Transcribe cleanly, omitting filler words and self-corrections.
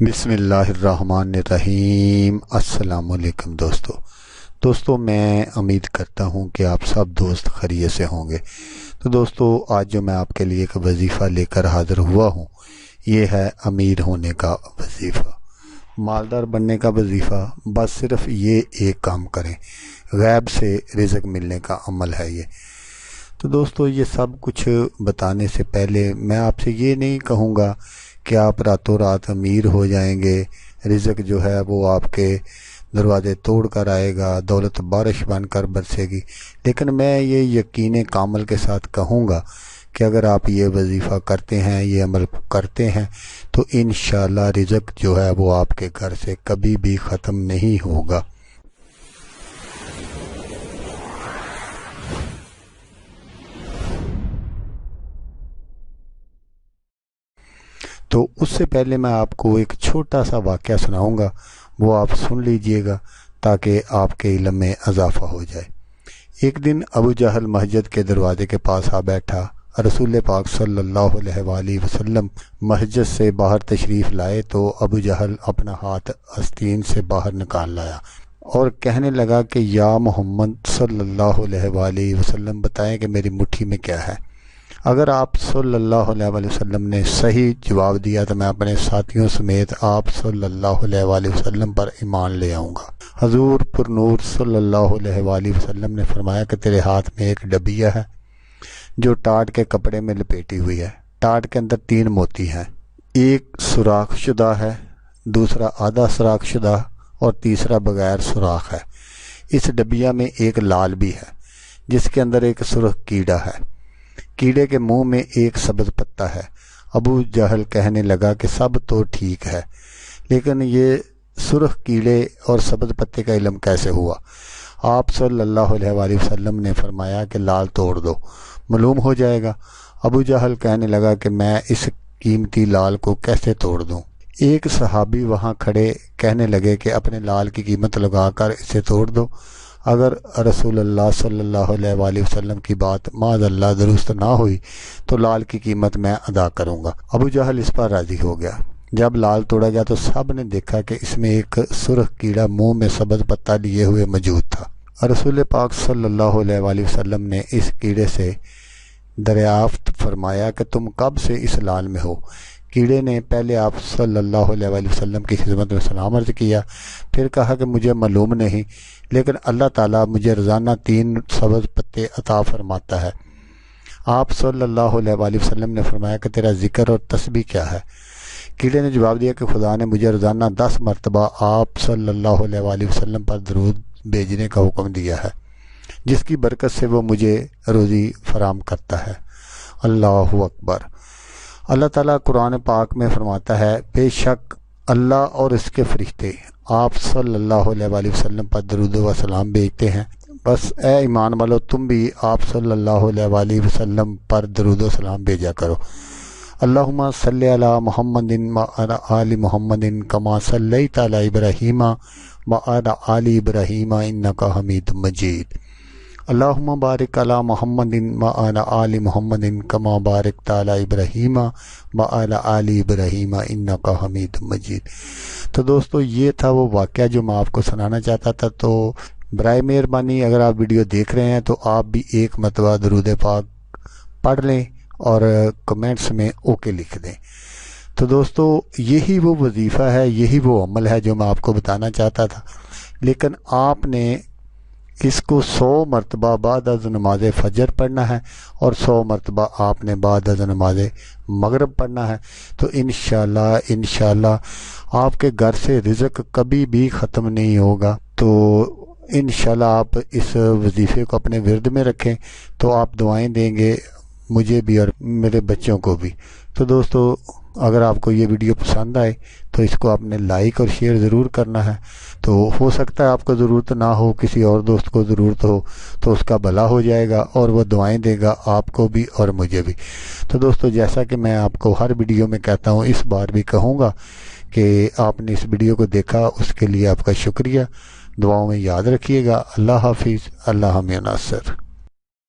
بسم اللہ الرحمن الرحیم۔ السلام علیکم دوستو میں امید کرتا ہوں کہ آپ سب دوست خیریت سے ہوں گے۔ تو دوستو آج جو میں آپ کے لیے ایک وظیفہ لے کر حاضر ہوا ہوں، یہ ہے امیر ہونے کا وظیفہ، مالدار بننے کا وظیفہ۔ بس صرف یہ ایک کام کریں، غیب سے رزق ملنے کا عمل ہے یہ۔ تو دوستو یہ سب کچھ بتانے سے پہلے میں آپ سے یہ نہیں کہوں گا کہ آپ راتوں رات امیر ہو جائیں گے، رزق جو ہے وہ آپ کے دروازے توڑ کر آئے گا، دولت بارش بن کر برسے گی۔ لیکن میں یہ یقین کامل کے ساتھ کہوں گا کہ اگر آپ یہ وظیفہ کرتے ہیں، یہ عمل کرتے ہیں، تو انشاءاللہ رزق جو ہے وہ آپ کے گھر سے کبھی بھی ختم نہیں ہوگا۔ تو اس سے پہلے میں آپ کو ایک چھوٹا سا واقعہ سناؤں گا، وہ آپ سن لیجئے گا تاکہ آپ کے علم میں اضافہ ہو جائے۔ ایک دن ابو جہل مسجد کے دروازے کے پاس آ بیٹھا۔ رسول پاک صلی اللہ علیہ وآلہ وسلم مسجد سے باہر تشریف لائے تو ابو جہل اپنا ہاتھ آستین سے باہر نکال لایا اور کہنے لگا کہ یا محمد صلی اللہ علیہ وآلہ وسلم، بتائیں کہ میری مٹھی میں کیا ہے۔ اگر آپ صلی اللہ علیہ وآلہ وسلم نے صحیح جواب دیا تو میں اپنے ساتھیوں سمیت آپ صلی اللہ علیہ وآلہ وسلم پر ایمان لے آؤں گا۔ حضور پر نور صلی اللہ علیہ وآلہ وسلم نے فرمایا کہ تیرے ہاتھ میں ایک ڈبیا ہے جو ٹاٹ کے کپڑے میں لپیٹی ہوئی ہے۔ ٹاٹ کے اندر 3 موتی ہیں، ایک سوراخ شدہ ہے، دوسرا آدھا سوراخ شدہ اور تیسرا بغیر سوراخ ہے۔ اس ڈبیا میں ایک لال بھی ہے جس کے اندر ایک سرخ کیڑا ہے، کیڑے کے منہ میں ایک سبز پتا ہے۔ ابو جہل کہنے لگا کہ سب تو ٹھیک ہے، لیکن یہ سرخ کیڑے اور سبز پتے کا علم کیسے ہوا؟ آپ صلی اللہ علیہ وآلہ وسلم نے فرمایا کہ لال توڑ دو، معلوم ہو جائے گا۔ ابو جہل کہنے لگا کہ میں اس قیمتی لال کو کیسے توڑ دوں؟ ایک صحابی وہاں کھڑے کہنے لگے کہ اپنے لال کی قیمت لگا کر اسے توڑ دو، اگر رسول اللہ صلی اللہ علیہ وآلہ وسلم کی بات معاذ اللہ درست نہ ہوئی تو لال کی قیمت میں ادا کروں گا۔ ابو جہل اس پر راضی ہو گیا۔ جب لال توڑا گیا تو سب نے دیکھا کہ اس میں ایک سرخ کیڑا منہ میں سبز پتا لیے ہوئے موجود تھا۔ رسول پاک صلی اللہ علیہ وآلہ وسلم نے اس کیڑے سے دریافت فرمایا کہ تم کب سے اس لال میں ہو؟ کیڑے نے پہلے آپ صلی اللہ علیہ وآلہ وسلم کی خدمت میں سلام عرض کیا، پھر کہا کہ مجھے معلوم نہیں، لیکن اللہ تعالیٰ مجھے روزانہ 3 سبز پتے عطا فرماتا ہے۔ آپ صلی اللہ علیہ وآلہ وسلم نے فرمایا کہ تیرا ذکر اور تسبیح کیا ہے؟ کیڑے نے جواب دیا کہ خدا نے مجھے روزانہ 10 مرتبہ آپ صلی اللہ علیہ وآلہ وسلم پر درود بھیجنے کا حکم دیا ہے، جس کی برکت سے وہ مجھے روزی فراہم کرتا ہے۔ اللہ اکبر۔ اللہ تعالیٰ قرآن پاک میں فرماتا ہے، بے شک اللہ اور اس کے فرشتے آپ صلی اللہ علیہ وآلہ وسلم پر درود و سلام بھیجتے ہیں۔ بس اے ایمان والو، تم بھی آپ صلی اللہ علیہ وآلہ وسلم پر درود و سلام بھیجا کرو۔ اللہم صلی علی محمد وعلی آل محمد کما صلیت علی ابراہیم وعلی آل ابراہیم انک حمید مجید۔ اللہم بارک علی محمد وعلی آل محمد کما بارکت علی ابراہیم وعلی آل ابراہیم انک حمید مجید۔ تو دوستو یہ تھا وہ واقعہ جو میں آپ کو سنانا چاہتا تھا۔ تو برائے مہربانی اگر آپ ویڈیو دیکھ رہے ہیں تو آپ بھی ایک مرتبہ درود پاک پڑھ لیں اور کمنٹس میں اوکے لکھ دیں۔ تو دوستو یہی وہ وظیفہ ہے، یہی وہ عمل ہے جو میں آپ کو بتانا چاہتا تھا، لیکن آپ نے اس کو 100 مرتبہ بعد از نماز فجر پڑھنا ہے اور 100 مرتبہ آپ نے بعد از نماز مغرب پڑھنا ہے۔ تو انشاءاللہ آپ کے گھر سے رزق کبھی بھی ختم نہیں ہوگا۔ تو انشاءاللہ آپ اس وظیفے کو اپنے ورد میں رکھیں تو آپ دعائیں دیں گے مجھے بھی اور میرے بچوں کو بھی۔ تو دوستو اگر آپ کو یہ ویڈیو پسند آئے تو اس کو آپ نے لائک اور شیئر ضرور کرنا ہے۔ تو ہو سکتا ہے آپ کو ضرورت نہ ہو، کسی اور دوست کو ضرورت ہو تو اس کا بھلا ہو جائے گا اور وہ دعائیں دے گا آپ کو بھی اور مجھے بھی۔ تو دوستو جیسا کہ میں آپ کو ہر ویڈیو میں کہتا ہوں، اس بار بھی کہوں گا کہ آپ نے اس ویڈیو کو دیکھا، اس کے لیے آپ کا شکریہ۔ دعاؤں میں یاد رکھیے گا۔ اللہ حافظ، اللہ حامی ناصر۔